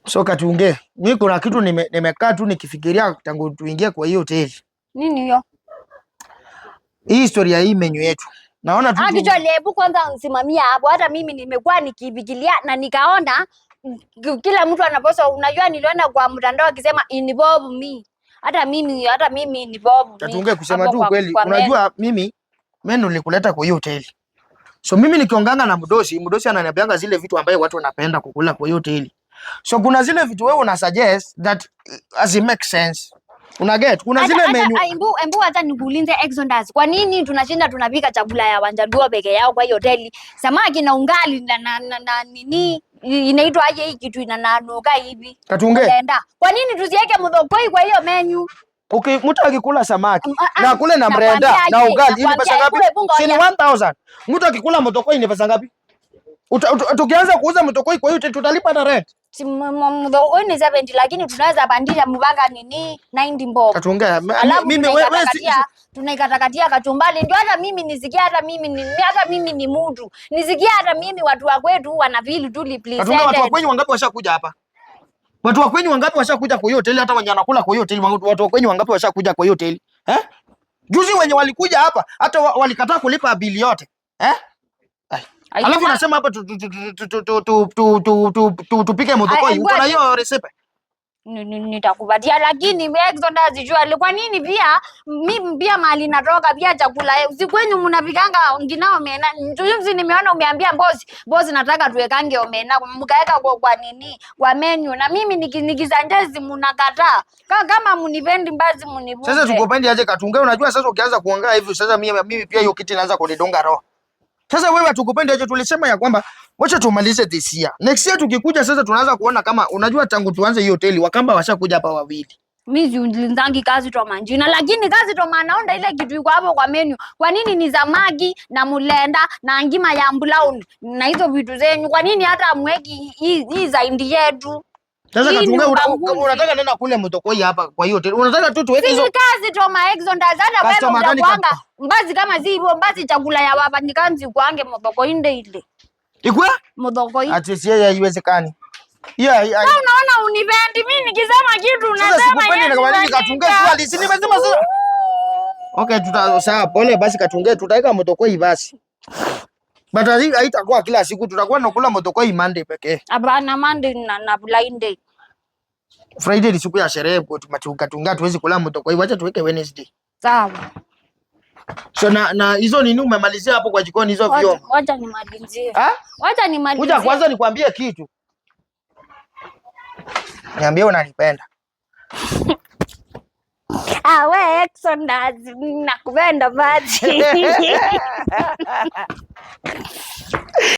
So Katunge, mimi kuna kitu nimekaa tu nikifikiria tangu tuingie kwa hiyo hoteli. Nini hiyo? Hii historia hii menu yetu. Naona tu kichwa lebu kwanza usimamia hapo. Hata mimi nimekuwa nikivigilia na nikaona kila mtu anaposa. Unajua niliona kwa mtandao akisema involve me. Hata mimi involve me. Katunge, kusema tu kweli, unajua mimi nilikuleta kwa hiyo hoteli. So mimi nikionganga na Mdosi ananiambianga zile vitu ambaye watu wanapenda kukula kwa hiyo hoteli. So kuna zile vitu wewe una suggest that as it makes sense. Una get? Kuna zile menu. Embu hata nikuulize Exodus. Kwa nini tunashinda tunapika chakula ya Wanjaluo peke yao kwa hiyo hoteli? Samaki na ungali na nini inaitwa aje hii kitu inanuka hivi? Katunge. Kwa nini tusiweke muthokoi kwa hiyo menu? Okay, mtu akikula samaki na kule na mrenda na ugali ni pesa ngapi? Si ni 1000. Mtu akikula muthokoi ni pesa ngapi? Tukianza kuuza muthokoi kwa hiyo tutalipa na rent. Muthokoi ni 70 lakini tunaweza pandisha mpaka nini 90 mboga. Katunge, mimi wewe tunaikatakatia kachumbali ndio hata mimi nisikia hata mimi ni mtu. Nisikia hata mimi watu wa kwetu wanafeel tu please. Katunge, watu wa kwenyu wangapi washakuja hapa? Watu wa kwenyu wangapi washakuja kwa hiyo hoteli? Hata wenye wanakula kwa hiyo hoteli, watu wa kwenyu wangapi washakuja kwa hiyo hoteli? Juzi wenye walikuja hapa hata walikataa kulipa bili yote. Alafu nasema hapa tupike muthokoi. Uko na hiyo recipe? Nitakupatia lakini Exodus jua kwa nini pia mimi pia mali natoka pia chakula usikwenyu mnapikanga nginao omena. Juzi nimeona umeambia bosi nataka tuwekange omena mkaeka kwa nini kwa menu na mimi nikizanjezi mnakataa. Kama mnipendi basi mnivuke. Sasa tukupendi aje Katunge? Unajua sasa ukianza kuongea hivi sasa mimi pia hiyo kiti inaanza kunidonga roho. Sasa wewe tukupendi aje? Tulisema ya kwamba wacha tumalize this year. Next year tukikuja sasa tunaanza kuona kama unajua tangu tuanze hiyo hoteli Wakamba washakuja hapa wawili. Mimi ulinzangi kazi to manjina lakini kazi to manaonda ile kitu iko hapo kwa menu. Kwa nini ni zamagi na mulenda na ngima ya mbulauni na hizo vitu zenyu? Kwa nini hata mweki hii zaidi yetu? Sasa Katunge, unataka nenda kule muthokoi hapa kwa hiyo hoteli. Unataka tu tuweke hizo kazi to ma Exodus hata wewe unakuanga mbazi kama zipo mbazi chakula ya baba nikanzi kuange muthokoi ile. Ikwe? Muthokoi. Ati sie haiwezekani. Unaona unipendi mimi nikisema kitu unasema yeye. Kwa nini Katunge swali? Si nimesema sasa. Okay, sawa pole basi Katunge tutaweka muthokoi basi. But haitakuwa kila siku, tutakuwa tunakula muthokoi Monday pekee. Hapana, Monday na Friday. Friday ni siku ya sherehe kwa Katunga tuwezi kula muthokoi. Wacha tuweke Wednesday. Sawa. So na hizo nini umemalizia hapo kwa jikoni hizo vyombo? Wacha nimalizie. Wacha nimalizie. Kuja kwanza nikwambie kitu. Niambie unanipenda. We Exodus nakupenda basi.